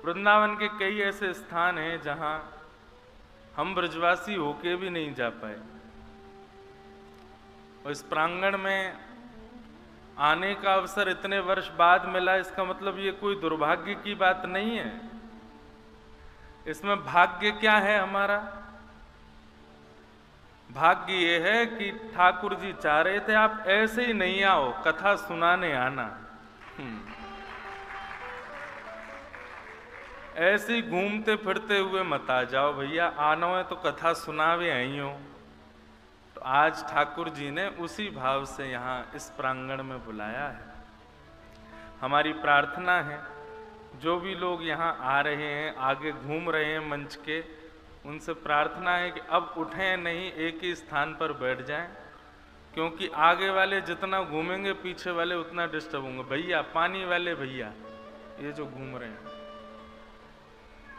वृंदावन के कई ऐसे स्थान हैं जहां हम ब्रजवासी होके भी नहीं जा पाए, और इस प्रांगण में आने का अवसर इतने वर्ष बाद मिला। इसका मतलब ये कोई दुर्भाग्य की बात नहीं है, इसमें भाग्य क्या है हमारा? भाग्य ये है कि ठाकुर जी चाह रहे थे आप ऐसे ही नहीं आओ, कथा सुनाने आना। ऐसे ही घूमते फिरते हुए मत आ जाओ भैया, आना है तो कथा सुनावे आई हो। तो आज ठाकुर जी ने उसी भाव से यहाँ इस प्रांगण में बुलाया है। हमारी प्रार्थना है जो भी लोग यहाँ आ रहे हैं, आगे घूम रहे हैं मंच के, उनसे प्रार्थना है कि अब उठें नहीं, एक ही स्थान पर बैठ जाएं, क्योंकि आगे वाले जितना घूमेंगे पीछे वाले उतना डिस्टर्ब होंगे। भैया पानी वाले भैया ये जो घूम रहे हैं,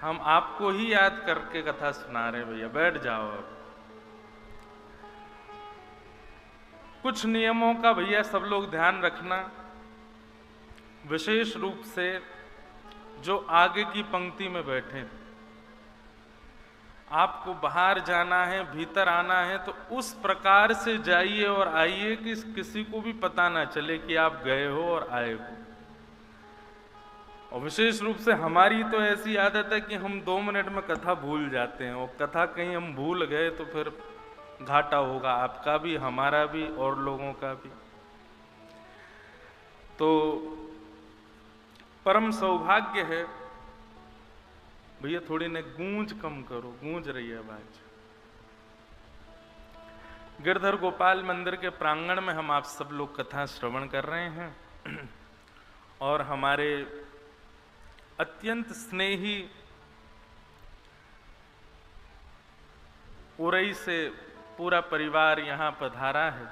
हम आपको ही याद करके कथा सुना रहे हैं, भैया बैठ जाओ। अब कुछ नियमों का भैया सब लोग ध्यान रखना, विशेष रूप से जो आगे की पंक्ति में बैठे। आपको बाहर जाना है, भीतर आना है, तो उस प्रकार से जाइए और आइए कि किसी को भी पता ना चले कि आप गए हो और आए हो। और विशेष रूप से हमारी तो ऐसी आदत है कि हम 2 मिनट में कथा भूल जाते हैं, और कथा कहीं हम भूल गए तो फिर घाटा होगा, आपका भी, हमारा भी, और लोगों का भी। तो परम सौभाग्य है भैया, थोड़ी ने गूंज कम करो, गूंज रही है आवाज। गिरधर गोपाल मंदिर के प्रांगण में हम आप सब लोग कथा श्रवण कर रहे हैं, और हमारे अत्यंत स्नेही उरई से पूरा परिवार यहाँ पधारा है।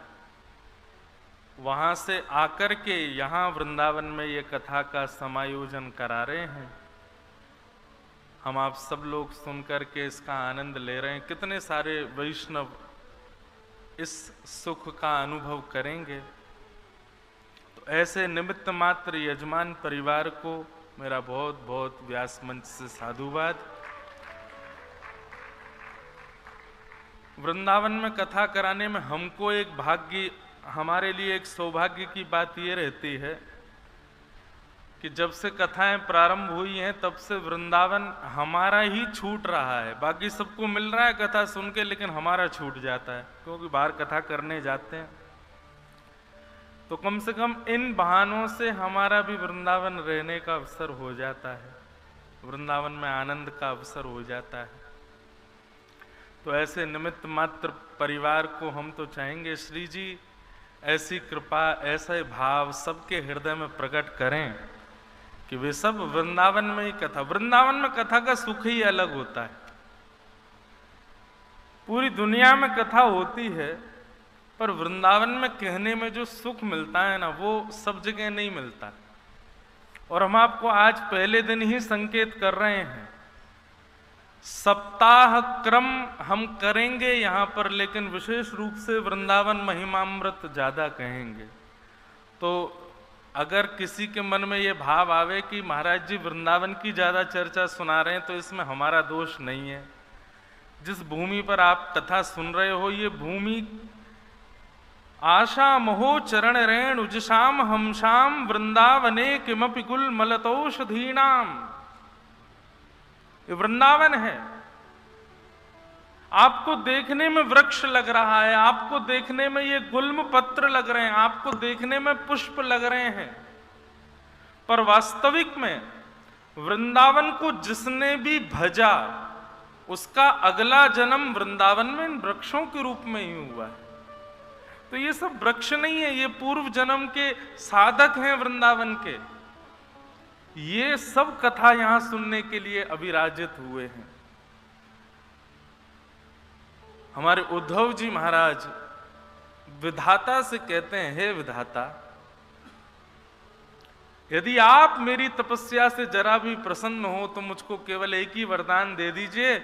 वहाँ से आकर के यहाँ वृंदावन में ये कथा का समायोजन करा रहे हैं। हम आप सब लोग सुनकर के इसका आनंद ले रहे हैं। कितने सारे वैष्णव इस सुख का अनुभव करेंगे। तो ऐसे निमित्त मात्र यजमान परिवार को मेरा बहुत बहुत व्यास मंच से साधुवाद। वृंदावन में कथा कराने में हमको एक भाग्य, हमारे लिए एक सौभाग्य की बात ये रहती है कि जब से कथाएं प्रारंभ हुई हैं तब से वृंदावन हमारा ही छूट रहा है। बाकी सबको मिल रहा है कथा सुन के, लेकिन हमारा छूट जाता है, क्योंकि बाहर कथा करने जाते हैं। तो कम से कम इन बहानों से हमारा भी वृंदावन रहने का अवसर हो जाता है, वृंदावन में आनंद का अवसर हो जाता है। तो ऐसे निमित्त मात्र परिवार को हम तो चाहेंगे श्री जी ऐसी कृपा, ऐसे भाव सबके हृदय में प्रकट करें कि वे सब वृंदावन में ही कथा, वृंदावन में कथा का सुख ही अलग होता है। पूरी दुनिया में कथा होती है, पर वृंदावन में कहने में जो सुख मिलता है ना, वो सब जगह नहीं मिलता। और हम आपको आज पहले दिन ही संकेत कर रहे हैं, सप्ताह क्रम हम करेंगे यहाँ पर, लेकिन विशेष रूप से वृंदावन महिमामृत ज्यादा कहेंगे। तो अगर किसी के मन में ये भाव आवे कि महाराज जी वृंदावन की ज्यादा चर्चा सुना रहे हैं, तो इसमें हमारा दोष नहीं है। जिस भूमि पर आप कथा सुन रहे हो, ये भूमि आशा महो चरण रेण उजशाम हमशाम वृंदावने किमपि कुल मलतौषधीनाम, ये वृंदावन है। आपको देखने में वृक्ष लग रहा है, आपको देखने में ये गुल्म पत्र लग रहे हैं, आपको देखने में पुष्प लग रहे हैं, पर वास्तविक में वृंदावन को जिसने भी भजा उसका अगला जन्म वृंदावन में इन वृक्षों के रूप में ही हुआ है। तो ये सब वृक्ष नहीं है, ये पूर्व जन्म के साधक हैं वृंदावन के। ये सब कथा यहां सुनने के लिए अभिराजित हुए हैं। हमारे उद्धव जी महाराज विधाता से कहते हैं, हे विधाता, यदि आप मेरी तपस्या से जरा भी प्रसन्न हो तो मुझको केवल एक ही वरदान दे दीजिए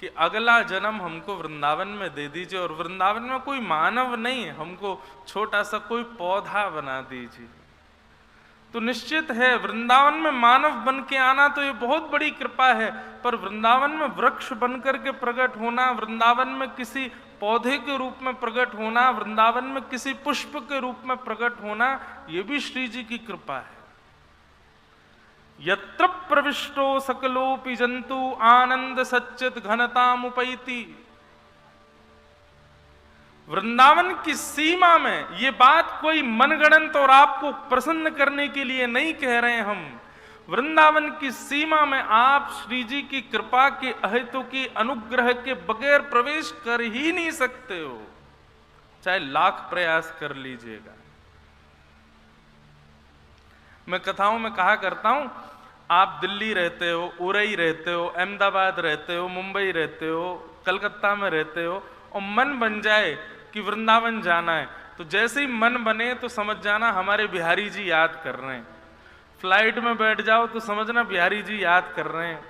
कि अगला जन्म हमको वृंदावन में दे दीजिए, और वृंदावन में कोई मानव नहीं, हमको छोटा सा कोई पौधा बना दीजिए। तो निश्चित है वृंदावन में मानव बन के आना तो ये बहुत बड़ी कृपा है, पर वृंदावन में वृक्ष बनकर के प्रकट होना, वृंदावन में किसी पौधे के रूप में प्रकट होना, वृंदावन में किसी पुष्प के रूप में प्रकट होना, ये भी श्री जी की कृपा है। यत्र प्रविष्टो सकलोपि जंतु आनंद सच्चित घनतामुपैति। वृंदावन की सीमा में, ये बात कोई मनगढ़ंत और आपको प्रसन्न करने के लिए नहीं कह रहे हैं हम, वृंदावन की सीमा में आप श्री जी की कृपा के अहेतु की अनुग्रह के बगैर प्रवेश कर ही नहीं सकते हो, चाहे लाख प्रयास कर लीजिएगा। मैं कथाओं में कहा करता हूं, आप दिल्ली रहते हो, उरई रहते हो, अहमदाबाद रहते हो, मुंबई रहते हो, कलकत्ता में रहते हो, और मन बन जाए कि वृंदावन जाना है, तो जैसे ही मन बने तो समझ जाना हमारे बिहारी जी याद कर रहे हैं। फ्लाइट में बैठ जाओ तो समझना बिहारी जी याद कर रहे हैं।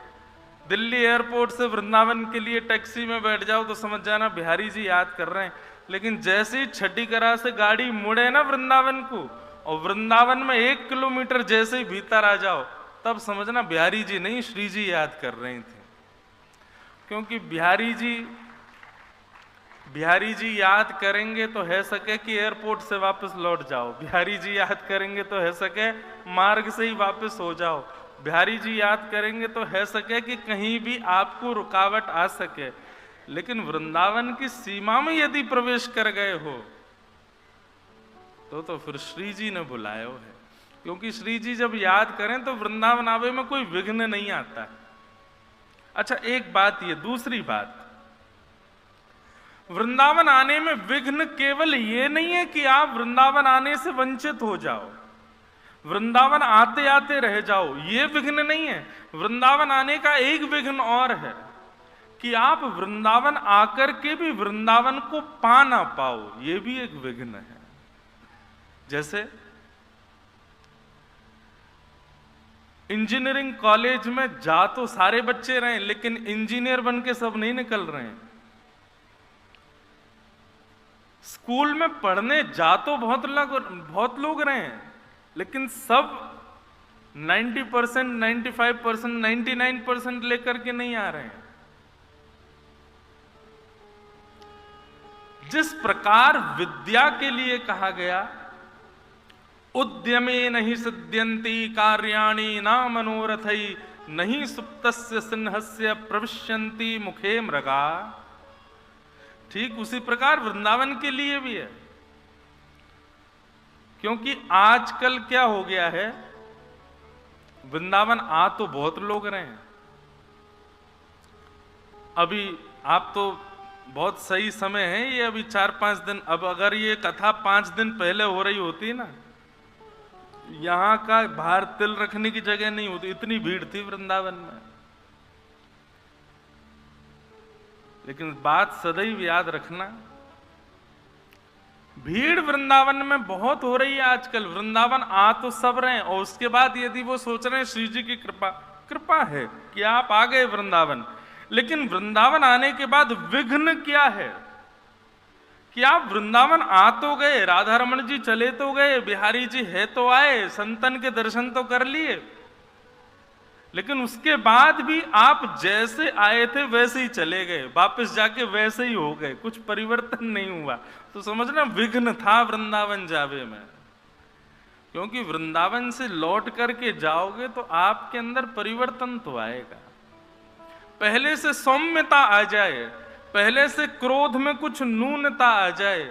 दिल्ली एयरपोर्ट से वृंदावन के लिए टैक्सी में बैठ जाओ तो समझ जाना बिहारी जी याद कर रहे हैं। लेकिन जैसे ही छठीकरा से गाड़ी मुड़े ना वृंदावन को, और वृंदावन में 1 किलोमीटर जैसे ही भीतर आ जाओ, तब समझना बिहारी जी नहीं, श्री जी याद कर रही थी। क्योंकि बिहारी जी याद करेंगे तो है सके कि एयरपोर्ट से वापस लौट जाओ, बिहारी जी याद करेंगे तो है सके मार्ग से ही वापस हो जाओ, बिहारी जी याद करेंगे तो है सके कि कहीं भी आपको रुकावट आ सके। लेकिन वृंदावन की सीमा में यदि प्रवेश कर गए हो तो फिर श्री जी ने बुलाया है। क्योंकि श्री जी जब याद करें तो वृंदावन आवे में कोई विघ्न नहीं आता। अच्छा, एक बात ये, दूसरी बात, वृंदावन आने में विघ्न केवल ये नहीं है कि आप वृंदावन आने से वंचित हो जाओ, वृंदावन आते आते रह जाओ, ये विघ्न नहीं है। वृंदावन आने का एक विघ्न और है कि आप वृंदावन आकर के भी वृंदावन को पा ना पाओ, ये भी एक विघ्न है। जैसे इंजीनियरिंग कॉलेज में जा तो सारे बच्चे रहे, लेकिन इंजीनियर बन के सब नहीं निकल रहे हैं। स्कूल में पढ़ने जा तो बहुत लोग रहे हैं, लेकिन सब 90%, 95%, 99% लेकर के नहीं आ रहे हैं। जिस प्रकार विद्या के लिए कहा गया, उद्यमे नहीं सिद्ध्यन्ति कार्याणि न मनोरथै नहीं सुप्तस्य सिंहस्य प्रविश्यन्ति मुखे मृगा, ठीक उसी प्रकार वृंदावन के लिए भी है। क्योंकि आजकल क्या हो गया है, वृंदावन आ तो बहुत लोग रहे हैं। अभी आप तो बहुत सही समय है ये, अभी 4-5 दिन, अब अगर ये कथा 5 दिन पहले हो रही होती ना, यहां का बाहर तिल रखने की जगह नहीं होती, इतनी भीड़ थी वृंदावन में। लेकिन बात सदैव याद रखना, भीड़ वृंदावन में बहुत हो रही है आजकल। वृंदावन आ तो सब रहे हैं, और उसके बाद यदि वो सोच रहे हैं श्री जी की कृपा है कि आप आ गए वृंदावन, लेकिन वृंदावन आने के बाद विघ्न क्या है कि आप वृंदावन आ तो गए, राधा रमन जी चले तो गए, बिहारी जी है तो आए, संतन के दर्शन तो कर लिए, लेकिन उसके बाद भी आप जैसे आए थे वैसे ही चले गए, वापस जाके वैसे ही हो गए, कुछ परिवर्तन नहीं हुआ। तो समझना विघ्न था वृंदावन जावे में। क्योंकि वृंदावन से लौट करके जाओगे तो आपके अंदर परिवर्तन तो आएगा। पहले से सौम्यता आ जाए, पहले से क्रोध में कुछ न्यूनता आ जाए,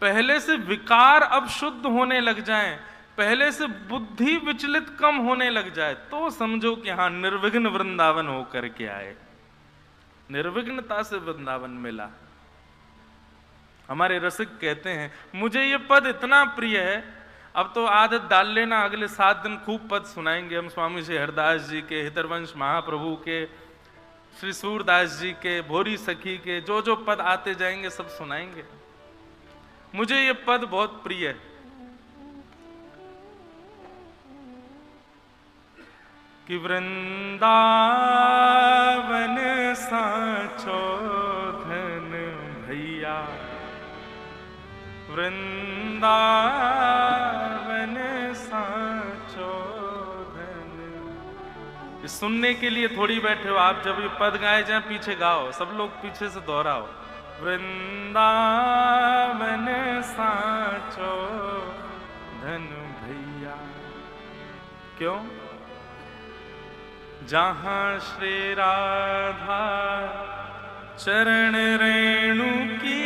पहले से विकार अब शुद्ध होने लग जाएं, पहले से बुद्धि विचलित कम होने लग जाए, तो समझो कि हाँ निर्विघ्न वृंदावन होकर के आए, निर्विघ्नता से वृंदावन मिला। हमारे रसिक कहते हैं मुझे ये पद इतना प्रिय है, अब तो आदत डाल लेना, अगले 7 दिन खूब पद सुनाएंगे हम स्वामी श्री हरदास जी के, हितरवंश महाप्रभु के, श्री सूरदास जी के, भोरी सखी के, जो जो पद आते जाएंगे सब सुनाएंगे। मुझे ये पद बहुत प्रिय है कि वृंदावन साचो धन भैया, वृंदावन साचो सुनने के लिए थोड़ी बैठे हो आप, जब ये पद गाए जाए पीछे गाओ, सब लोग पीछे से दोहराओ। वृंदावन साचो धन भैया, क्यों? जहां श्री राधा चरण रेणु की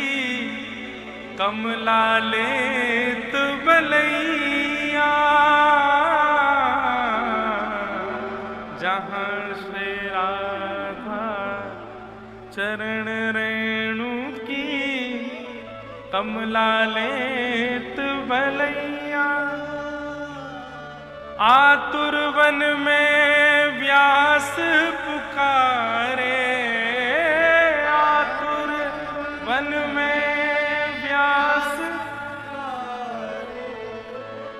कमला लेत बलैया, जहां श्री राधा चरण रेणु की कमला लेत बलैया, आतुर वन में व्यास पुकारे, आतुर वन में व्यास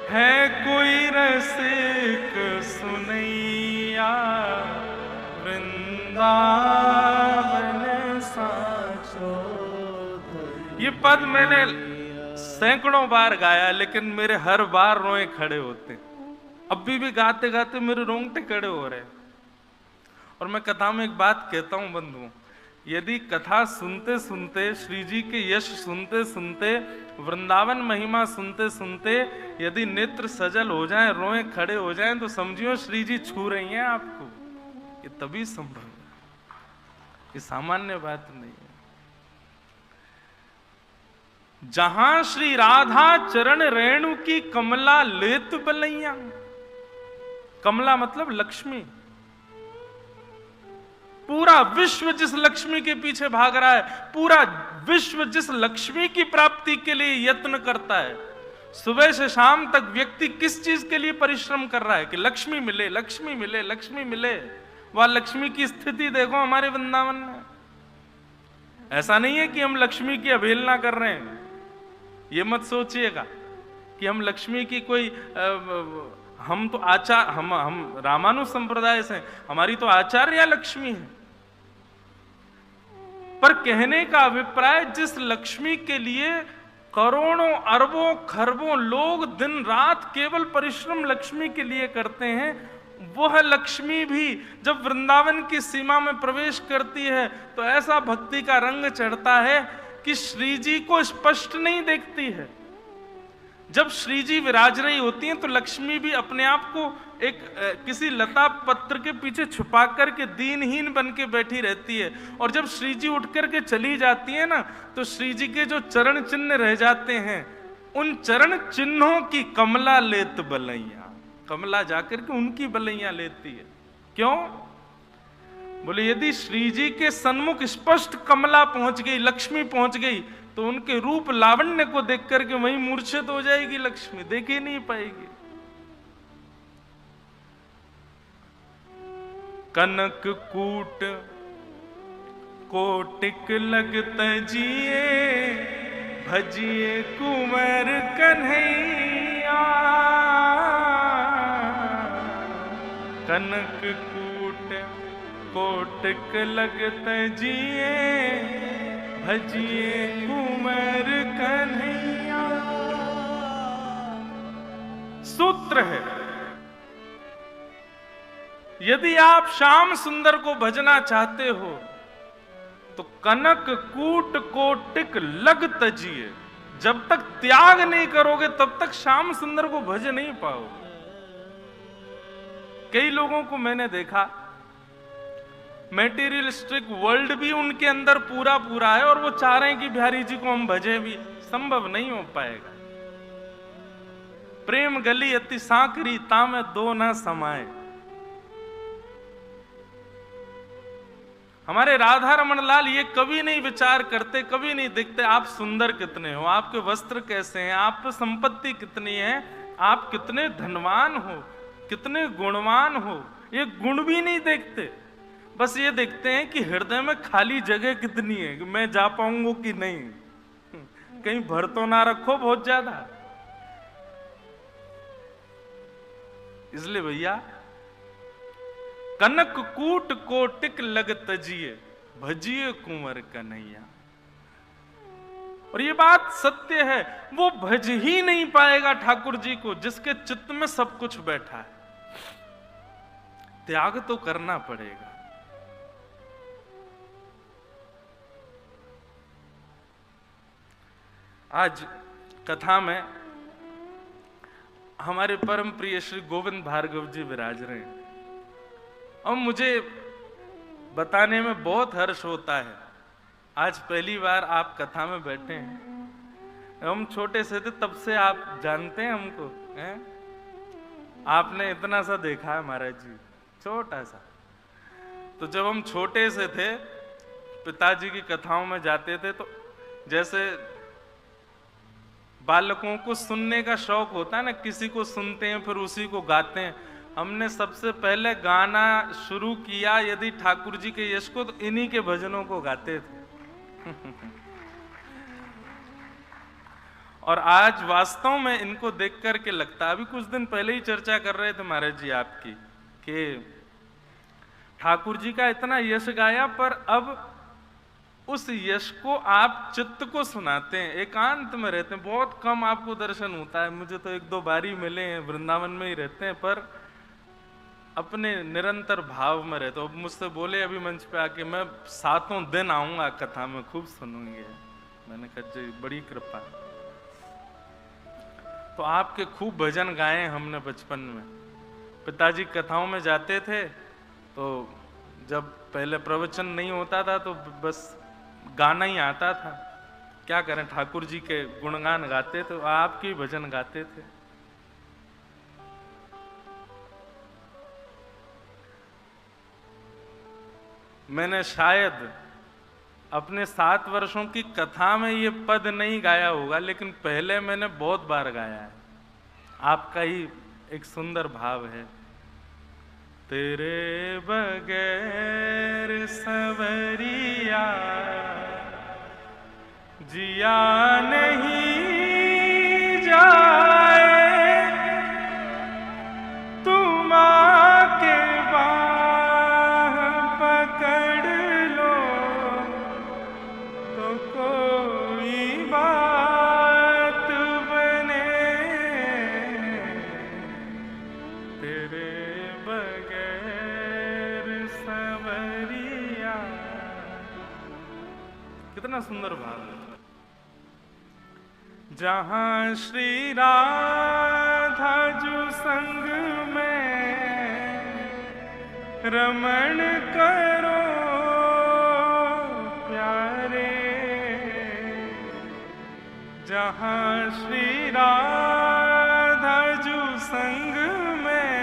है कोई रसिक सुनैया, वृंदावन साचो। ये पद मैंने सैकड़ों बार गाया, लेकिन मेरे हर बार रोए खड़े होते। अभी भी गाते गाते मेरे रोंगटे खड़े हो रहे। और मैं कथा में एक बात कहता हूं बंधुओं, यदि कथा सुनते सुनते, श्री जी के यश सुनते सुनते, वृंदावन महिमा सुनते सुनते यदि नेत्र सजल हो जाएं, रोए खड़े हो जाएं, तो समझियो श्री जी छू रही हैं आपको। ये तभी संभव है, ये सामान्य बात नहीं है। जहां श्री राधा चरण रेणु की कमला लेत बलैया, कमला मतलब लक्ष्मी। पूरा विश्व जिस लक्ष्मी के पीछे भाग रहा है, पूरा विश्व जिस लक्ष्मी की प्राप्ति के लिए यत्न करता है, सुबह से शाम तक व्यक्ति किस चीज के लिए परिश्रम कर रहा है कि लक्ष्मी मिले, लक्ष्मी मिले, लक्ष्मी मिले। वह लक्ष्मी की स्थिति देखो हमारे वृंदावन में। ऐसा नहीं है कि हम लक्ष्मी की अवहेलना कर रहे हैं, ये मत सोचिएगा कि हम लक्ष्मी की कोई हम तो हम रामानु संप्रदाय से, हमारी तो आचार्य लक्ष्मी है। पर कहने का अभिप्राय, जिस लक्ष्मी के लिए करोड़ों अरबों खरबों लोग दिन रात केवल परिश्रम लक्ष्मी के लिए करते हैं, वह लक्ष्मी भी जब वृंदावन की सीमा में प्रवेश करती है तो ऐसा भक्ति का रंग चढ़ता है कि श्री जी को स्पष्ट नहीं देखती है। जब श्री जी विराज रही होती हैं तो लक्ष्मी भी अपने आप को एक किसी लता पत्र के पीछे छुपा करके दीनहीन बन के बैठी रहती है। और जब श्री जी उठ करके चली जाती है ना, तो श्री जी के जो चरण चिन्ह रह जाते हैं, उन चरण चिन्हों की कमला लेत बलैया, कमला जाकर के उनकी बलैया लेती है। क्यों? बोले यदि श्री जी के सन्मुख स्पष्ट कमला पहुंच गई, लक्ष्मी पहुंच गई, तो उनके रूप लावण्य को देख करके वहीं मूर्छित हो जाएगी लक्ष्मी, देख ही नहीं पाएगी। कनक कूट कोटिक लगत जिए, भजिए कुंवर कन्हैया, कनक कूट कोटिक लगत जिए, भजिए कुंवर कन्हैया। सूत्र है, यदि आप श्याम सुंदर को भजना चाहते हो तो कनक कूट कोटिक लग तजिए। जब तक त्याग नहीं करोगे तब तक श्याम सुंदर को भज नहीं पाओगे। कई लोगों को मैंने देखा, मेटीरियलिस्टिक वर्ल्ड भी उनके अंदर पूरा पूरा है और वो चाह रहे हैं कि बिहारी जी को हम भजे भी, संभव नहीं हो पाएगा। प्रेम गली अति सांकरी, तामे दो न समाए। हमारे राधा रमन लाल ये कभी नहीं विचार करते, कभी नहीं देखते आप सुंदर कितने हो, आपके वस्त्र कैसे हैं, आप पे संपत्ति कितनी है, आप कितने धनवान हो, कितने गुणवान हो। ये गुण भी नहीं देखते, बस ये देखते हैं कि हृदय में खाली जगह कितनी है, कि मैं जा पाऊंगा कि नहीं, कहीं भर तो ना रखो बहुत ज्यादा। इसलिए भैया, कनक कूट कोटिक लग तजिए, भजिए कुंवर कन्हैया। और ये बात सत्य है, वो भज ही नहीं पाएगा ठाकुर जी को जिसके चित्त में सब कुछ बैठा है। त्याग तो करना पड़ेगा। आज कथा में हमारे परम प्रिय श्री गोविंद भार्गव जी विराज रहे हैं और मुझे बताने में बहुत हर्ष होता है। आज पहली बार आप कथा में बैठे हैं। हम छोटे से थे तब से आप जानते हैं हमको, हैं? आपने इतना सा देखा है महाराज जी, छोटा सा। तो जब हम छोटे से थे, पिताजी की कथाओं में जाते थे, तो जैसे बालकों को सुनने का शौक होता है ना, किसी को सुनते हैं फिर उसी को गाते हैं। हमने सबसे पहले गाना शुरू किया यदि ठाकुर जी के यश को, तो इन्हीं के भजनों को गाते थे। और आज वास्तव में इनको देख करके लगता, अभी कुछ दिन पहले ही चर्चा कर रहे थे महाराज जी आपकी, कि ठाकुर जी का इतना यश गाया, पर अब उस यश को आप चित्त को सुनाते हैं, एकांत में रहते हैं, बहुत कम आपको दर्शन होता है। मुझे तो 1-2 बार ही मिले हैं, वृंदावन में ही रहते हैं, पर अपने निरंतर भाव में रहते हो। मुझसे बोले अभी मंच पे आके, मैं 7 दिन आऊंगा कथा में, खूब सुनूंगी। मैंने कहा जी बड़ी कृपा। तो आपके खूब भजन गाए हमने बचपन में। पिताजी कथाओं में जाते थे, तो जब पहले प्रवचन नहीं होता था तो बस गाना ही आता था। क्या करें, ठाकुर जी के गुणगान गाते थे, आपके भजन गाते थे। मैंने शायद अपने 7 वर्षों की कथा में ये पद नहीं गाया होगा, लेकिन पहले मैंने बहुत बार गाया है। आपका ही एक सुंदर भाव है, तेरे बगैर सवरिया जिया नहीं जाए, तुम आके बाह पकड़ लो तो कोई बात बने, तेरे बगैर सवरिया। कितना सुंदर भाव है। जहां श्री राधा जू संग में रमण करो प्यारे, जहां श्री राधा जू संग में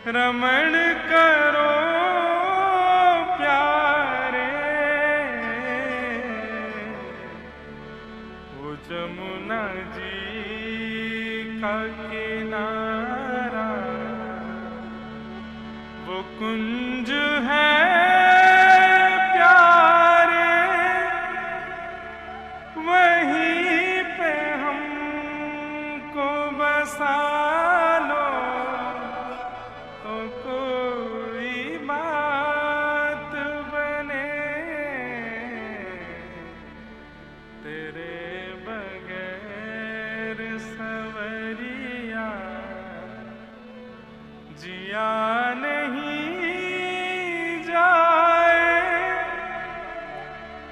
रमण करो प्यारे, वो जमुना जी का किनारा, वो कुंज है प्यारे, वहीं पे हमको बसा लो तो कोई बात बने, तेरे बगैर सवरिया जिया नहीं जाए,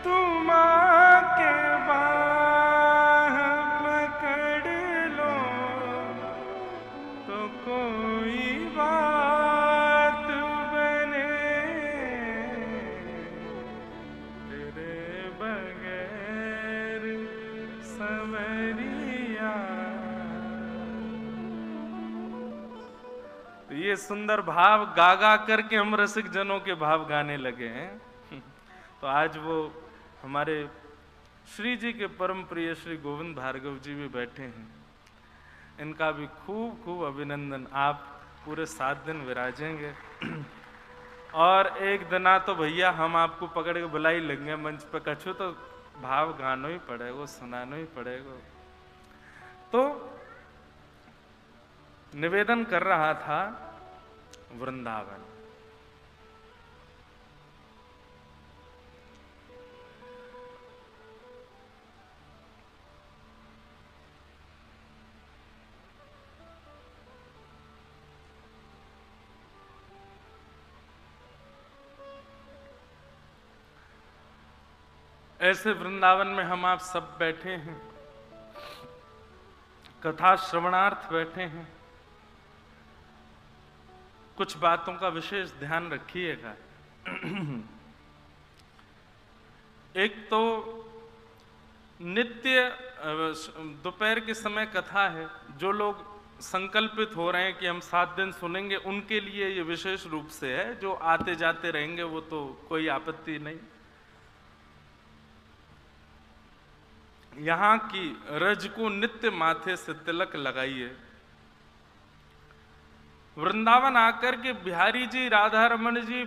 तुम आके बाह पकड़ लो तो कोई बात बने, तेरे बगैर सवरिया। तो ये सुंदर भाव गा गा करके हम रसिक जनों के भाव गाने लगे हैं। तो आज वो हमारे श्री जी के परम प्रिय श्री गोविंद भार्गव जी भी बैठे हैं, इनका भी खूब खूब अभिनंदन। आप पूरे 7 दिन विराजेंगे और एक दिना तो भैया हम आपको पकड़ के बुला ही लेंगे मंच पर, कछु तो भाव गानो ही पड़ेगा, सुनानो ही पड़ेगा। तो निवेदन कर रहा था वृंदावन। ऐसे वृंदावन में हम आप सब बैठे हैं, कथा श्रवणार्थ बैठे हैं। कुछ बातों का विशेष ध्यान रखिएगा। एक तो नित्य दोपहर के समय कथा है, जो लोग संकल्पित हो रहे हैं कि हम 7 दिन सुनेंगे, उनके लिए ये विशेष रूप से है। जो आते जाते रहेंगे वो तो कोई आपत्ति नहीं। यहाँ की रज को नित्य माथे से तिलक लगाइए। वृंदावन आकर के बिहारी जी, राधा रमन जी,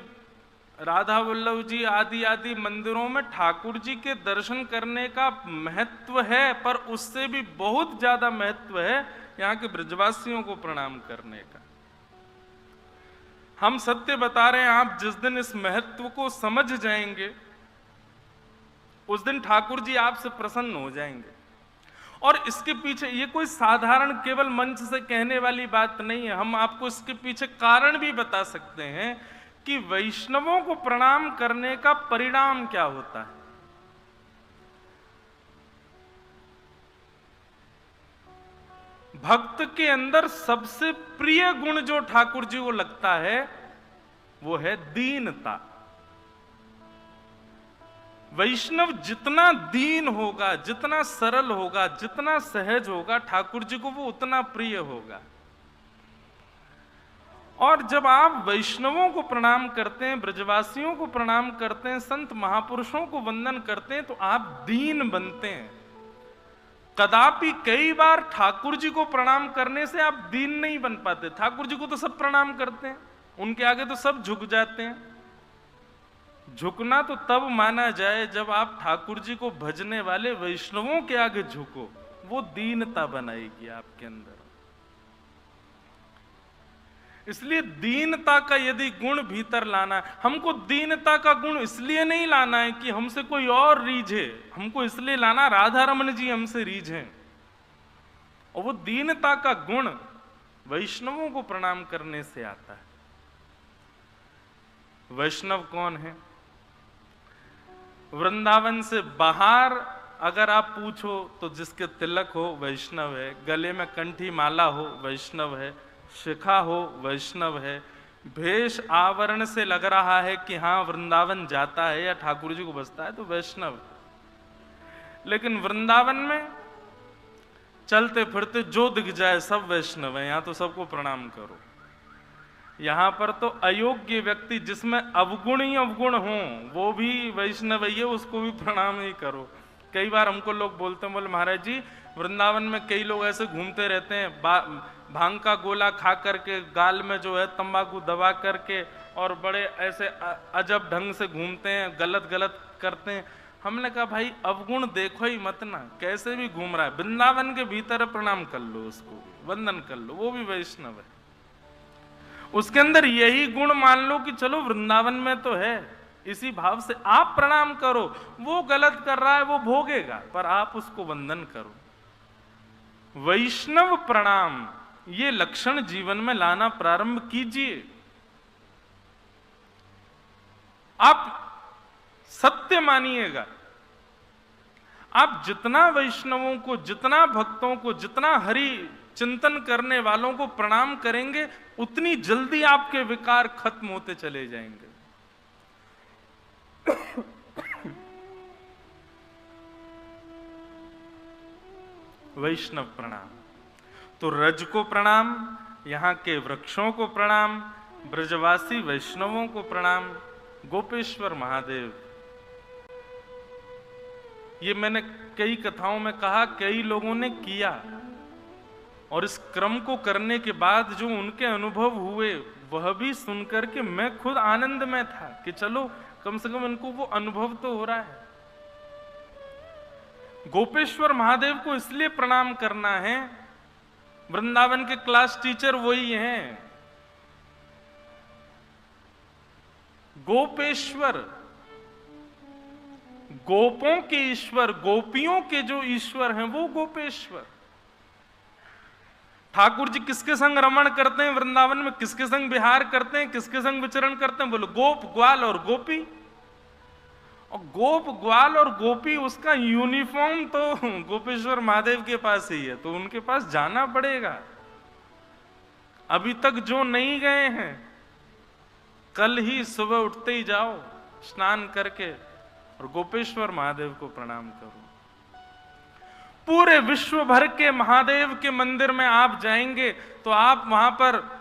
राधा वल्लभ जी आदि आदि मंदिरों में ठाकुर जी के दर्शन करने का महत्व है, पर उससे भी बहुत ज्यादा महत्व है यहाँ के ब्रजवासियों को प्रणाम करने का। हम सत्य बता रहे हैं, आप जिस दिन इस महत्व को समझ जाएंगे उस दिन ठाकुर जी आपसे प्रसन्न हो जाएंगे। और इसके पीछे ये कोई साधारण केवल मंच से कहने वाली बात नहीं है। हम आपको इसके पीछे कारण भी बता सकते हैं कि वैष्णवों को प्रणाम करने का परिणाम क्या होता है। भक्त के अंदर सबसे प्रिय गुण जो ठाकुर जी को लगता है वो है दीनता। वैष्णव जितना दीन होगा, जितना सरल होगा, जितना सहज होगा, ठाकुर जी को वो उतना प्रिय होगा। और जब आप वैष्णवों को प्रणाम करते हैं, ब्रजवासियों को प्रणाम करते हैं, संत महापुरुषों को वंदन करते हैं, तो आप दीन बनते हैं। कदापि कई बार ठाकुर जी को प्रणाम करने से आप दीन नहीं बन पाते। ठाकुर जी को तो सब प्रणाम करते हैं, उनके आगे तो सब झुक जाते हैं। झुकना तो तब माना जाए जब आप ठाकुर जी को भजने वाले वैष्णवों के आगे झुको, वो दीनता बनाएगी आपके अंदर। इसलिए दीनता का यदि गुण भीतर लाना है, हमको दीनता का गुण इसलिए नहीं लाना है कि हमसे कोई और रीझे, हमको इसलिए लाना राधा रमन जी हमसे रीझे। और वो दीनता का गुण वैष्णवों को प्रणाम करने से आता है। वैष्णव कौन है? वृंदावन से बाहर अगर आप पूछो तो जिसके तिलक हो वैष्णव है, गले में कंठी माला हो वैष्णव है, शिखा हो वैष्णव है, भेष आवरण से लग रहा है कि हाँ वृंदावन जाता है या ठाकुर जी को बसता है तो वैष्णव। लेकिन वृंदावन में चलते फिरते जो दिख जाए सब वैष्णव है। यहाँ तो सबको प्रणाम करो। यहाँ पर तो अयोग्य व्यक्ति जिसमें अवगुण ही अवगुण हो वो भी वैष्णव है, उसको भी प्रणाम ही करो। कई बार हमको लोग बोलते हैं, बोले महाराज जी वृंदावन में कई लोग ऐसे घूमते रहते हैं, भांग का गोला खा करके, गाल में जो है तंबाकू दबा करके, और बड़े ऐसे अजब ढंग से घूमते हैं, गलत गलत करते हैं। हमने कहा भाई अवगुण देखो ही मत ना, कैसे भी घूम रहा है, वृंदावन के भीतर प्रणाम कर लो, उसको वंदन कर लो, वो भी वैष्णव है। उसके अंदर यही गुण मान लो कि चलो वृंदावन में तो है, इसी भाव से आप प्रणाम करो। वो गलत कर रहा है वो भोगेगा, पर आप उसको वंदन करो। वैष्णव प्रणाम ये लक्षण जीवन में लाना प्रारंभ कीजिए। आप सत्य मानिएगा, आप जितना वैष्णवों को, जितना भक्तों को, जितना हरि चिंतन करने वालों को प्रणाम करेंगे, उतनी जल्दी आपके विकार खत्म होते चले जाएंगे। वैष्णव प्रणाम तो रज को प्रणाम, यहाँ के वृक्षों को प्रणाम, ब्रजवासी वैष्णवों को प्रणाम, गोपेश्वर महादेव। ये मैंने कई कथाओं में कहा, कई लोगों ने किया, और इस क्रम को करने के बाद जो उनके अनुभव हुए वह भी सुनकर के मैं खुद आनंद में था कि चलो कम से कम इनको वो अनुभव तो हो रहा है। गोपेश्वर महादेव को इसलिए प्रणाम करना है, वृंदावन के क्लास टीचर वही हैं। गोपेश्वर, गोपों के ईश्वर, गोपियों के जो ईश्वर हैं वो गोपेश्वर। ठाकुर जी किसके संग रमण करते हैं वृंदावन में, किसके संग विहार करते हैं, किसके संग विचरण करते हैं? बोलो गोप, ग्वाल और गोपी। और गोप ग्वाल और गोपी, उसका यूनिफॉर्म तो गोपेश्वर महादेव के पास ही है, तो उनके पास जाना पड़ेगा। अभी तक जो नहीं गए हैं, कल ही सुबह उठते ही जाओ, स्नान करके और गोपेश्वर महादेव को प्रणाम करो। पूरे विश्व भर के महादेव के मंदिर में आप जाएंगे तो आप वहां पर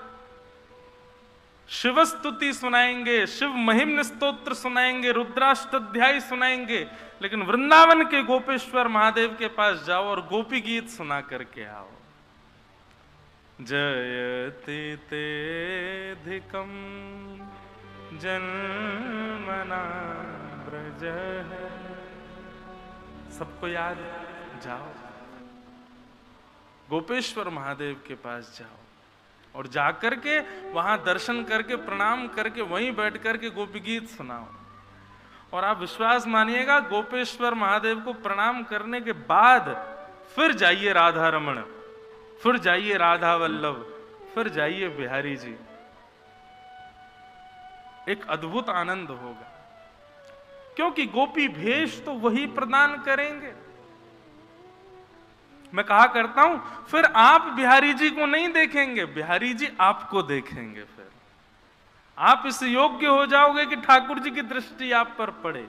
शिव स्तुति सुनाएंगे, शिव महिम्न स्तोत्र सुनाएंगे, रुद्राष्टाध्याय सुनाएंगे, लेकिन वृंदावन के गोपेश्वर महादेव के पास जाओ और गोपी गीत सुना करके आओ। जयति तेधिकम जन्मना ब्रज, सबको याद, जाओ गोपेश्वर महादेव के पास जाओ और जाकर के वहां दर्शन करके प्रणाम करके वहीं बैठ करके गोपी गीत सुनाओ। और आप विश्वास मानिएगा, गोपेश्वर महादेव को प्रणाम करने के बाद फिर जाइए राधा रमण, फिर जाइए राधा वल्लभ, फिर जाइए बिहारी जी, एक अद्भुत आनंद होगा। क्योंकि गोपी भेष तो वही प्रदान करेंगे। मैं कहा करता हूं, फिर आप बिहारी जी को नहीं देखेंगे, बिहारी जी आपको देखेंगे। फिर आप इस योग्य हो जाओगे कि ठाकुर जी की दृष्टि आप पर पड़े।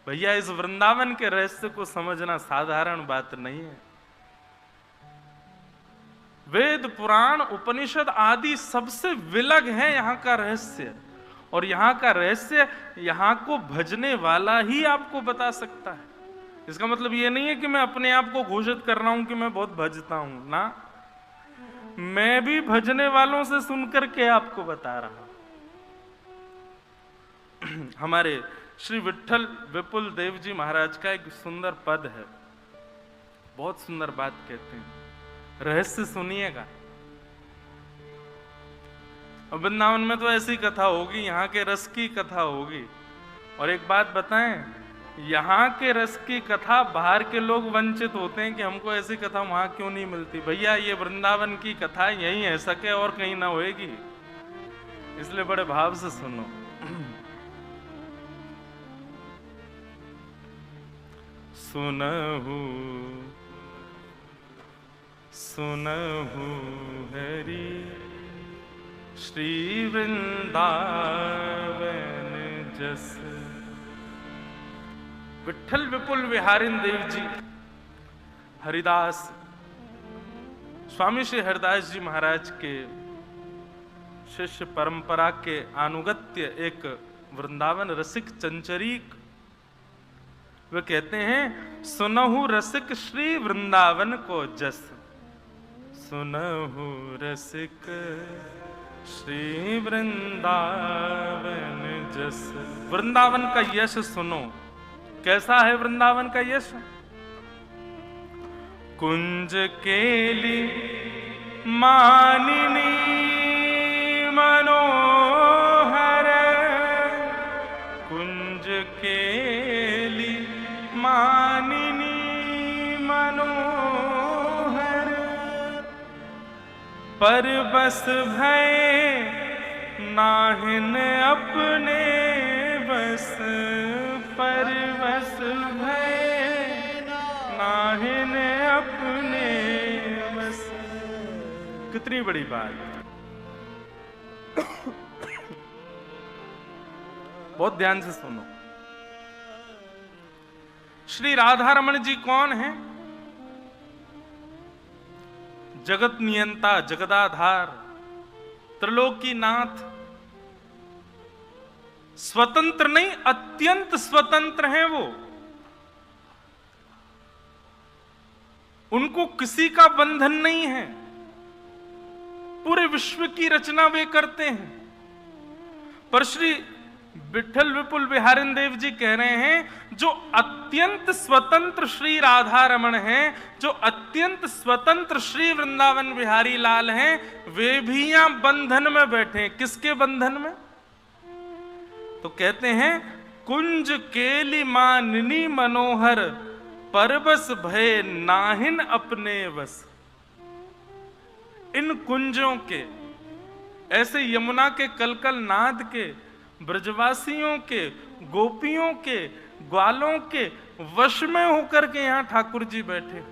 भैया, इस वृंदावन के रहस्य को समझना साधारण बात नहीं है। वेद पुराण उपनिषद आदि सबसे विलग है यहां का रहस्य, और यहां का रहस्य यहां को भजने वाला ही आपको बता सकता है। इसका मतलब यह नहीं है कि मैं अपने आप को घोषित कर रहा हूं कि मैं बहुत भजता हूं ना, मैं भी भजने वालों से सुनकर के आपको बता रहा हूं। हमारे श्री विट्ठल विपुल देव जी महाराज का एक सुंदर पद है, बहुत सुंदर बात कहते हैं, रहस्य सुनिएगा। वृंदावन में तो ऐसी कथा होगी, यहाँ के रस की कथा होगी। और एक बात बताएं, यहाँ के रस की कथा बाहर के लोग वंचित होते हैं कि हमको ऐसी कथा वहां क्यों नहीं मिलती। भैया, ये वृंदावन की कथा यहीं है सके और कहीं ना होएगी, इसलिए बड़े भाव से सुनो। सुनहु सुनहु हरि श्री वृंदावन जस। विट्ठल विपुल विहारिन देव जी हरिदास, स्वामी श्री हरिदास जी महाराज के शिष्य परंपरा के अनुगत्य एक वृंदावन रसिक चंचरीक, वे कहते हैं, सुनहु रसिक श्री वृंदावन को जस। सुनहु रसिक श्री वृंदावन जस। वृंदावन का यश सुनो। कैसा है वृंदावन का यश? कुंज केली मानिनी मनोहर, कुंज केली मानिनी मनोहर, पर बस भय नाहिन अपने बस, पर बस भय नाहिन अपने बस। कितनी बड़ी बात। बहुत ध्यान से सुनो। श्री राधा रमण जी कौन है? जगत नियंता, जगदाधार, त्रिलोकीनाथ। स्वतंत्र नहीं, अत्यंत स्वतंत्र हैं वो। उनको किसी का बंधन नहीं है। पूरे विश्व की रचना वे करते हैं। पर श्री विट्ठल विपुल विहारिन देव जी कह रहे हैं, जो अत्यंत स्वतंत्र श्री राधा रमण हैं, जो अत्यंत स्वतंत्र श्री वृंदावन बिहारी लाल हैं, वे भी यहां बंधन में बैठे। किसके बंधन में? तो कहते हैं, कुंज केली मानिनी मनोहर, परबस भय नाहिन अपने बस। इन कुंजों के, ऐसे यमुना के कलकल नाद के ब्रजवासियों के, गोपियों के, ग्वालों के वश में होकर के यहां ठाकुर जी बैठे।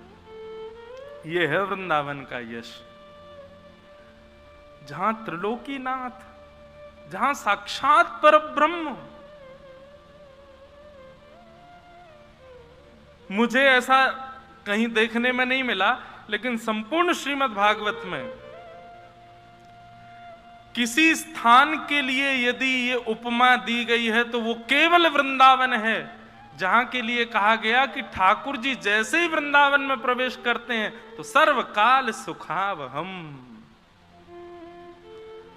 ये है वृंदावन का यश, जहां त्रिलोकीनाथ, जहां साक्षात परब्रह्म। मुझे ऐसा कहीं देखने में नहीं मिला, लेकिन संपूर्ण श्रीमद् भागवत में किसी स्थान के लिए यदि ये उपमा दी गई है तो वो केवल वृंदावन है, जहां के लिए कहा गया कि ठाकुर जी जैसे ही वृंदावन में प्रवेश करते हैं तो सर्वकाल सुखावहम।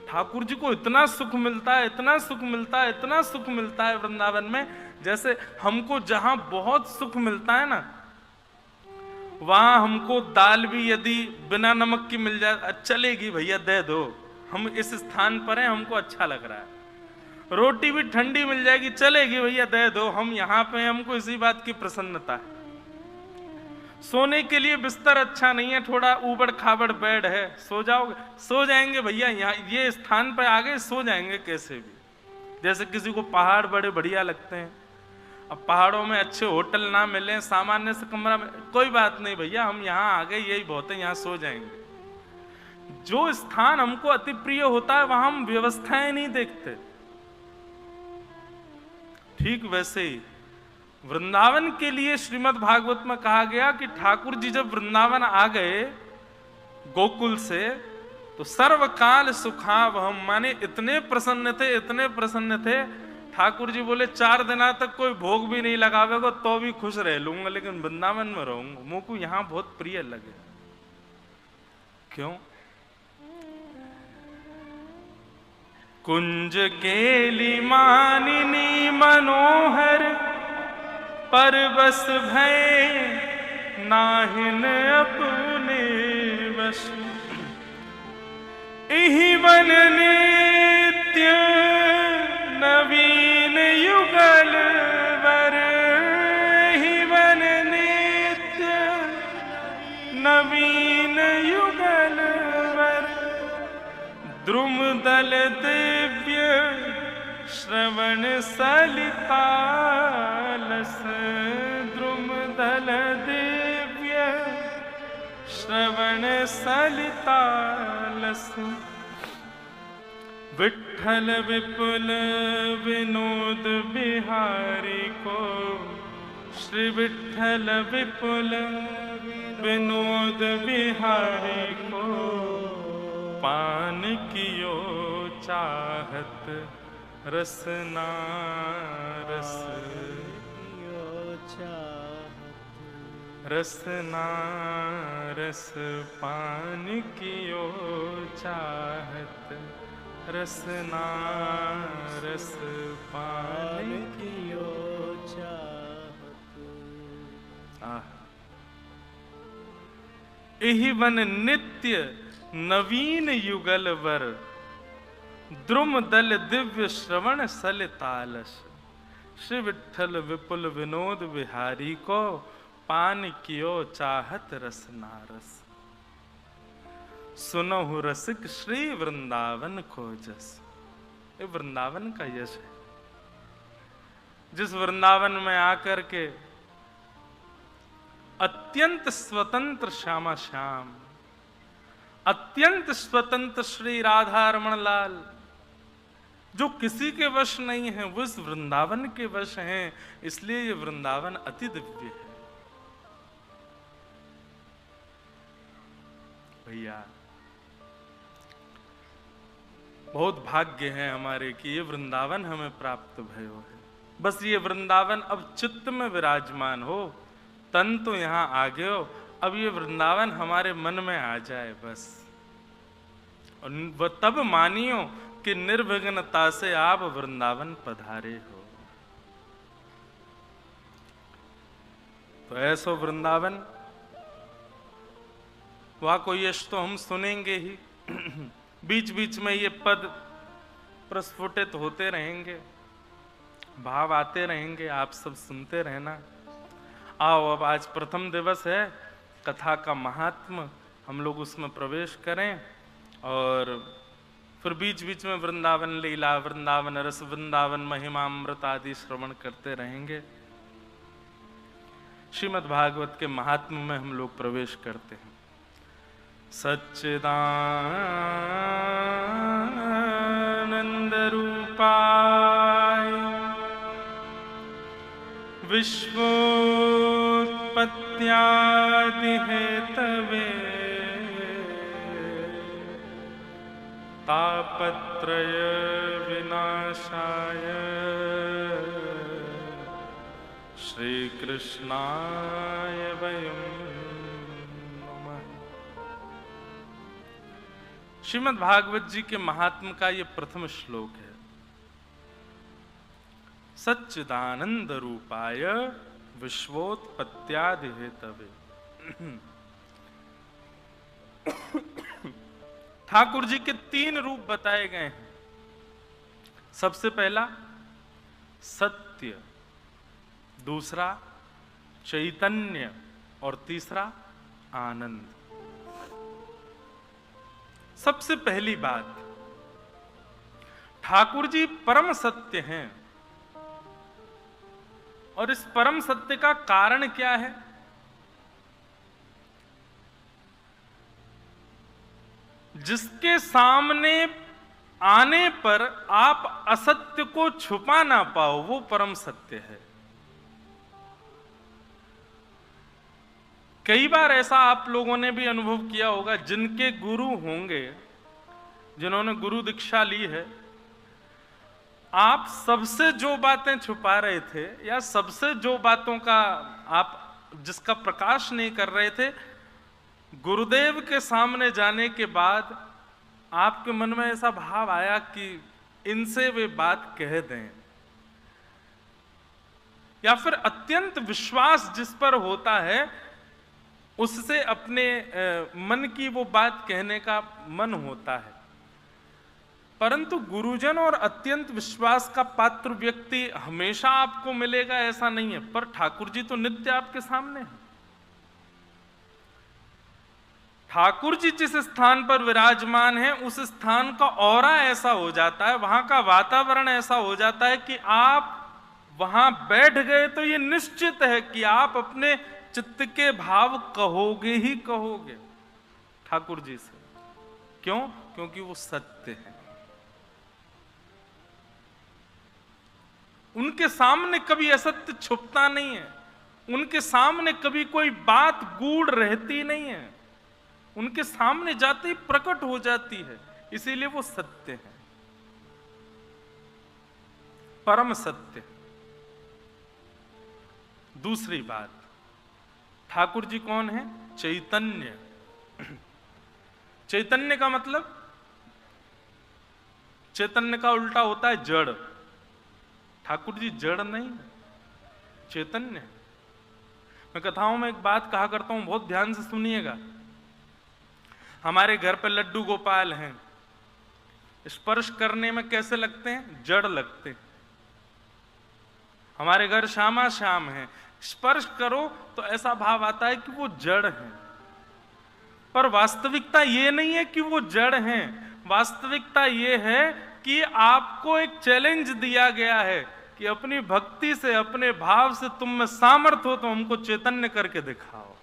ठाकुर जी को इतना सुख मिलता है, इतना सुख मिलता है, इतना सुख मिलता है वृंदावन में, जैसे हमको जहां बहुत सुख मिलता है ना, वहां हमको दाल भी यदि बिना नमक की मिल जाए चलेगी, भैया दे दो, हम इस स्थान पर हैं, हमको अच्छा लग रहा है। रोटी भी ठंडी मिल जाएगी, चलेगी, भैया दे दो, हम यहां पे हैं, हमको इसी बात की प्रसन्नता है। सोने के लिए बिस्तर अच्छा नहीं है, थोड़ा ऊबड़ खाबड़ बेड है, सो जाओगे, सो जाएंगे भैया, यहाँ ये स्थान पे आ गए, सो जाएंगे कैसे भी। जैसे किसी को पहाड़ बड़े बढ़िया लगते हैं, अब पहाड़ों में अच्छे होटल ना मिले, सामान्य से कमरा में, कोई बात नहीं भैया, हम यहाँ आ गए, यही बहुत है, यहाँ सो जाएंगे। जो स्थान हमको अति प्रिय होता है वहां हम व्यवस्थाएं नहीं देखते। ठीक वैसे ही वृंदावन के लिए श्रीमद् भागवत में कहा गया कि ठाकुर जी जब वृंदावन आ गए गोकुल से, तो सर्वकाल सुखावहम, माने इतने प्रसन्न थे, इतने प्रसन्न थे। ठाकुर जी बोले 4 दिन तक कोई भोग भी नहीं लगावेगा तो भी खुश रह लूंगा, लेकिन वृंदावन में रहूंगा, मुझको यहां बहुत प्रिय लगे। क्यों? कुंज केली मानिनी मनोहर, परबस भय नाहिन अपने वश। इहि वन नित्य नवीन युगल वर, इहि वन नित्य नवीन युगल वर। द्रुमदल दिव्य श्रवण सलितालस, द्रुमदल दिव्य श्रवण सलितालस। विठ्ठल विपुल विनोद बिहारी को, श्री विठ्ठल विपुल विनोद बिहारी को, पान कियो चाहत रसना रस, रसना रस पान कियो चाहत, रसना रस पान कियो चाहत। एहि वन नित्य नवीन युगल वर, द्रुम दल दिव्य श्रवण सलितालस। श्री विठ्ठल विपुल विनोद बिहारी को, पान कियो चाहत रसनारस। सुनहु रसिक श्री वृंदावन को जस। ये वृंदावन का यश है। जिस वृंदावन में आकर के अत्यंत स्वतंत्र श्यामा श्याम, अत्यंत स्वतंत्र श्री राधा रमण लाल, जो किसी के वश नहीं है, वो इस वृंदावन के वश हैं, इसलिए ये वृंदावन अति दिव्य है। भैया बहुत भाग्य है हमारे कि ये वृंदावन हमें प्राप्त भयो है। बस ये वृंदावन अब चित्त में विराजमान हो, तन तो यहां आ गए हो, अब ये वृंदावन हमारे मन में आ जाए बस। और तब मानियो कि निर्विघ्नता से आप वृंदावन पधारे हो। तो ऐसो वृंदावन, वहां कोई यश तो हम सुनेंगे ही, बीच बीच में ये पद प्रस्फुटित होते रहेंगे, भाव आते रहेंगे, आप सब सुनते रहना। आओ अब आज प्रथम दिवस है, कथा का महात्म, हम लोग उसमें प्रवेश करें और फिर बीच बीच में वृंदावन लीला, वृंदावन रस, वृंदावन महिमामृत आदि श्रवण करते रहेंगे। श्रीमद् भागवत के महात्म्य में हम लोग प्रवेश करते हैं। सच्चिदानंद रूपाय विश्वोत्पत्त्यादि हेतवे तापत्रय विनाशाय श्री कृष्णाय वयं नमः। श्रीमद् भागवत जी के महात्म का ये प्रथम श्लोक है। सच्चिदानंद रूपाय विश्वोत्पत्त्यादि हेतवे। ठाकुर जी के 3 रूप बताए गए हैं। सबसे पहला सत्य, दूसरा चैतन्य और तीसरा आनंद। सबसे पहली बात, ठाकुर जी परम सत्य हैं। और इस परम सत्य का कारण क्या है? जिसके सामने आने पर आप असत्य को छुपा ना पाओ, वो परम सत्य है। कई बार ऐसा आप लोगों ने भी अनुभव किया होगा, जिनके गुरु होंगे, जिन्होंने गुरु दीक्षा ली है, आप सबसे जो बातें छुपा रहे थे या सबसे जो बातों का आप जिसका प्रकाश नहीं कर रहे थे, गुरुदेव के सामने जाने के बाद आपके मन में ऐसा भाव आया कि इनसे वे बात कह दें। या फिर अत्यंत विश्वास जिस पर होता है, उससे अपने मन की वो बात कहने का मन होता है। परंतु गुरुजन और अत्यंत विश्वास का पात्र व्यक्ति हमेशा आपको मिलेगा ऐसा नहीं है। पर ठाकुर जी तो नित्य आपके सामने हैं। ठाकुर जी जिस स्थान पर विराजमान है, उस स्थान का ऑरा ऐसा हो जाता है, वहां का वातावरण ऐसा हो जाता है कि आप वहां बैठ गए तो ये निश्चित है कि आप अपने चित्त के भाव कहोगे ही कहोगे ठाकुर जी से। क्यों? क्योंकि वो सत्य है। उनके सामने कभी असत्य छुपता नहीं है। उनके सामने कभी कोई बात गूढ़ रहती नहीं है। उनके सामने जाते ही प्रकट हो जाती है। इसीलिए वो सत्य है, परम सत्य। दूसरी बात, ठाकुर जी कौन है? चैतन्य। चैतन्य का मतलब, चैतन्य का उल्टा होता है जड़। ठाकुर जी जड़ नहीं, चैतन्य। मैं कथाओं में एक बात कहा करता हूं, बहुत ध्यान से सुनिएगा। हमारे घर पे लड्डू गोपाल हैं, स्पर्श करने में कैसे लगते हैं? जड़ लगते हैं। हमारे घर श्यामा श्याम है, स्पर्श करो तो ऐसा भाव आता है कि वो जड़ हैं। पर वास्तविकता ये नहीं है कि वो जड़ हैं। वास्तविकता ये है कि आपको एक चैलेंज दिया गया है कि अपनी भक्ति से, अपने भाव से तुम में सामर्थ्य हो तो हमको चैतन्य करके दिखाओ।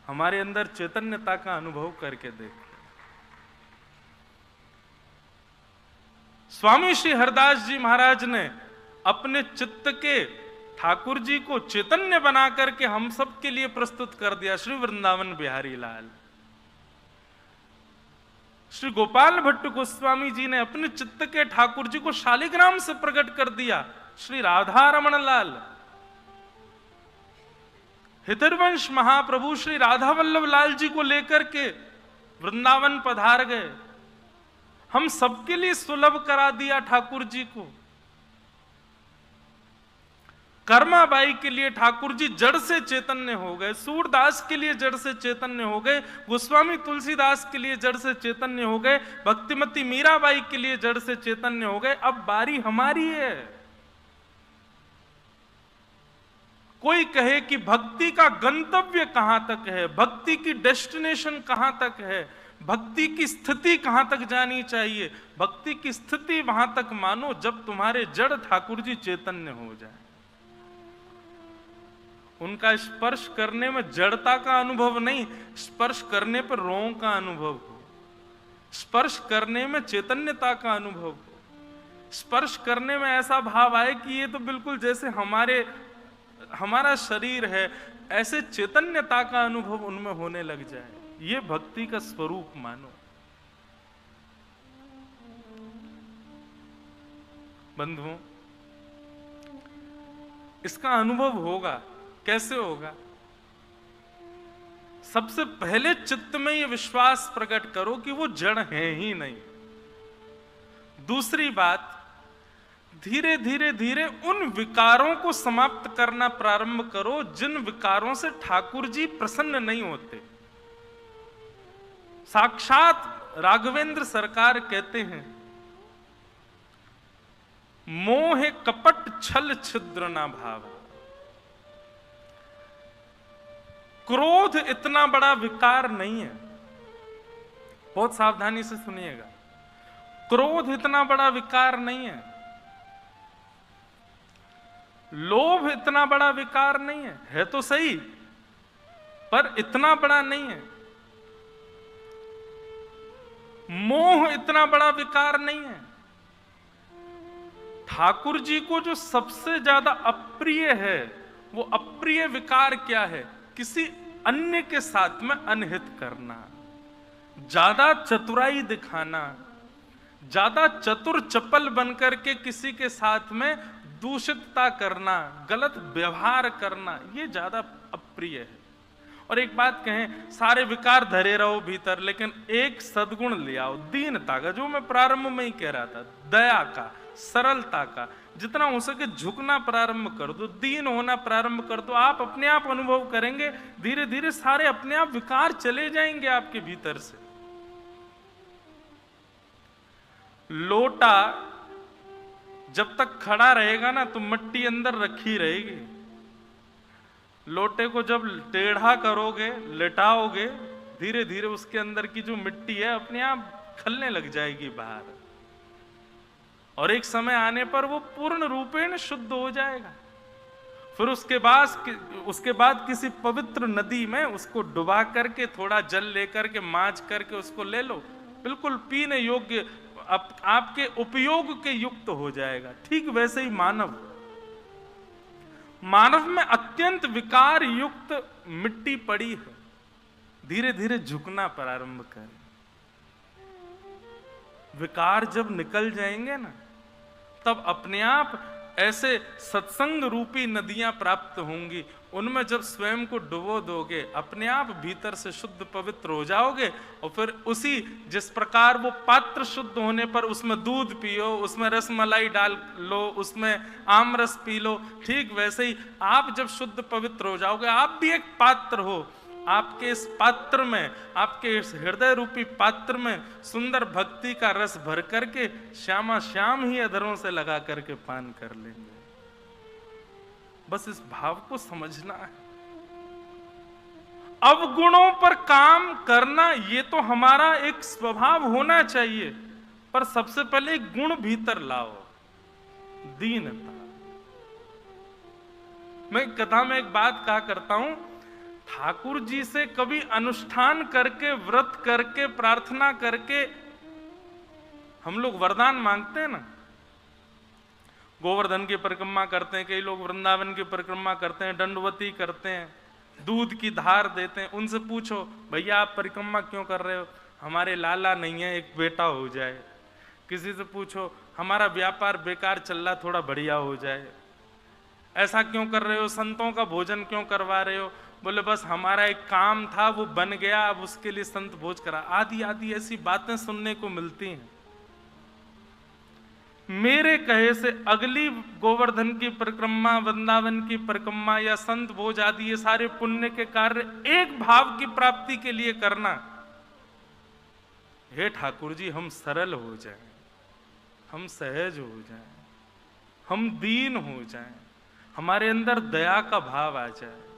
हमारे अंदर चैतन्यता का अनुभव करके देखो। स्वामी श्री हरदास जी महाराज ने अपने चित्त के ठाकुर जी को चैतन्य बना करके हम सब के लिए प्रस्तुत कर दिया। श्री वृंदावन बिहारी लाल। श्री गोपाल भट्ट गोस्वामी जी ने अपने चित्त के ठाकुर जी को शालिग्राम से प्रकट कर दिया। श्री राधा रमण लाल। हितरवंश महाप्रभु श्री राधा वल्लभ लाल जी को लेकर के वृंदावन पधार गए। हम सबके लिए सुलभ करा दिया ठाकुर जी को। कर्माबाई के लिए ठाकुर जी जड़ से चैतन्य हो गए, सूरदास के लिए जड़ से चैतन्य हो गए, गोस्वामी तुलसीदास के लिए जड़ से चैतन्य हो गए, भक्तिमती मीराबाई के लिए जड़ से चैतन्य हो गए। अब बारी हमारी है। कोई कहे कि भक्ति का गंतव्य कहां तक है, भक्ति की डेस्टिनेशन कहां तक है, भक्ति की स्थिति कहां तक जानी चाहिए? भक्ति की स्थिति वहां तक मानो जब तुम्हारे जड़ ठाकुर जी चैतन्य हो जाए, उनका स्पर्श करने में जड़ता का अनुभव नहीं, स्पर्श करने पर रों का अनुभव हो, स्पर्श करने में चैतन्यता का अनुभव हो, स्पर्श करने में ऐसा भाव आए कि ये तो बिल्कुल जैसे हमारा शरीर है, ऐसे चैतन्यता का अनुभव उनमें होने लग जाए। ये भक्ति का स्वरूप मानो। बंधुओं, इसका अनुभव होगा, कैसे होगा? सबसे पहले चित्त में यह विश्वास प्रकट करो कि वो जड़ है ही नहीं। दूसरी बात, धीरे धीरे धीरे उन विकारों को समाप्त करना प्रारंभ करो जिन विकारों से ठाकुर जी प्रसन्न नहीं होते। साक्षात राघवेंद्र सरकार कहते हैं, मोह कपट छल छिद्र ना भाव। क्रोध इतना बड़ा विकार नहीं है, बहुत सावधानी से सुनिएगा। क्रोध इतना बड़ा विकार नहीं है, लोभ इतना बड़ा विकार नहीं है तो सही, पर इतना बड़ा नहीं है। मोह इतना बड़ा विकार नहीं है। ठाकुर जी को जो सबसे ज्यादा अप्रिय है, वो अप्रिय विकार क्या है? किसी अन्य के साथ में अनहित करना, ज्यादा चतुराई दिखाना, ज्यादा चतुर चपल बनकर के किसी के साथ में दूषितता करना, गलत व्यवहार करना, ये ज्यादा अप्रिय है। और एक बात कहें, सारे विकार धरे रहो भीतर, लेकिन एक सद्गुण ले आओ, दीनता का, जो मैं प्रारंभ में ही कह रहा था, दया का, सरलता का, जितना हो सके झुकना प्रारंभ कर दो, दीन होना प्रारंभ कर दो। आप अपने आप अनुभव करेंगे, धीरे धीरे सारे अपने आप विकार चले जाएंगे आपके भीतर से। लोटा जब तक खड़ा रहेगा ना तो मिट्टी अंदर रखी रहेगी। लोटे को जब टेढ़ा करोगे, लेटाओगे, धीरे धीरे उसके अंदर की जो मिट्टी है अपने आप खलने लग जाएगी बाहर, और एक समय आने पर वो पूर्ण रूपेण शुद्ध हो जाएगा। फिर उसके बाद किसी पवित्र नदी में उसको डुबा करके थोड़ा जल लेकर के मांझ करके उसको ले लो, बिल्कुल पीने योग्य, आपके उपयोग के युक्त हो जाएगा। ठीक वैसे ही मानव में अत्यंत विकार युक्त मिट्टी पड़ी है, धीरे धीरे झुकना प्रारंभ करें। विकार जब निकल जाएंगे ना, तब अपने आप ऐसे सत्संग रूपी नदियां प्राप्त होंगी, उनमें जब स्वयं को डुबो दोगे, अपने आप भीतर से शुद्ध पवित्र हो जाओगे। और फिर उसी जिस प्रकार वो पात्र शुद्ध होने पर उसमें दूध पियो, उसमें रसमलाई डाल लो, उसमें आम रस पी लो, ठीक वैसे ही आप जब शुद्ध पवित्र हो जाओगे, आप भी एक पात्र हो। आपके इस पात्र में, आपके इस हृदय रूपी पात्र में सुंदर भक्ति का रस भर करके श्यामा श्याम ही अधरों से लगा करके पान कर लेंगे। बस इस भाव को समझना है। अवगुणों पर काम करना ये तो हमारा एक स्वभाव होना चाहिए, पर सबसे पहले एक गुण भीतर लाओ, दीनता। मैं कथा में एक बात कहा करता हूं, ठाकुर जी से कभी अनुष्ठान करके, व्रत करके, प्रार्थना करके हम लोग वरदान मांगते हैं ना। गोवर्धन की परिक्रमा करते हैं, कई लोग वृंदावन की परिक्रमा करते हैं, दंडवती करते हैं, दूध की धार देते हैं। उनसे पूछो, भैया आप परिक्रमा क्यों कर रहे हो? हमारे लाला नहीं है, एक बेटा हो जाए। किसी से पूछो, हमारा व्यापार बेकार चल रहा, थोड़ा बढ़िया हो जाए। ऐसा क्यों कर रहे हो? संतों का भोजन क्यों करवा रहे हो? बोले बस हमारा एक काम था, वो बन गया, अब उसके लिए संत भोज करा। आदि आदि ऐसी बातें सुनने को मिलती हैं। मेरे कहे से अगली गोवर्धन की परिक्रमा, वृंदावन की परिक्रमा या संत भोज आदि ये सारे पुण्य के कार्य एक भाव की प्राप्ति के लिए करना, हे ठाकुर जी हम सरल हो जाएं, हम सहज हो जाएं, हम दीन हो जाएं, हमारे अंदर दया का भाव आ जाए।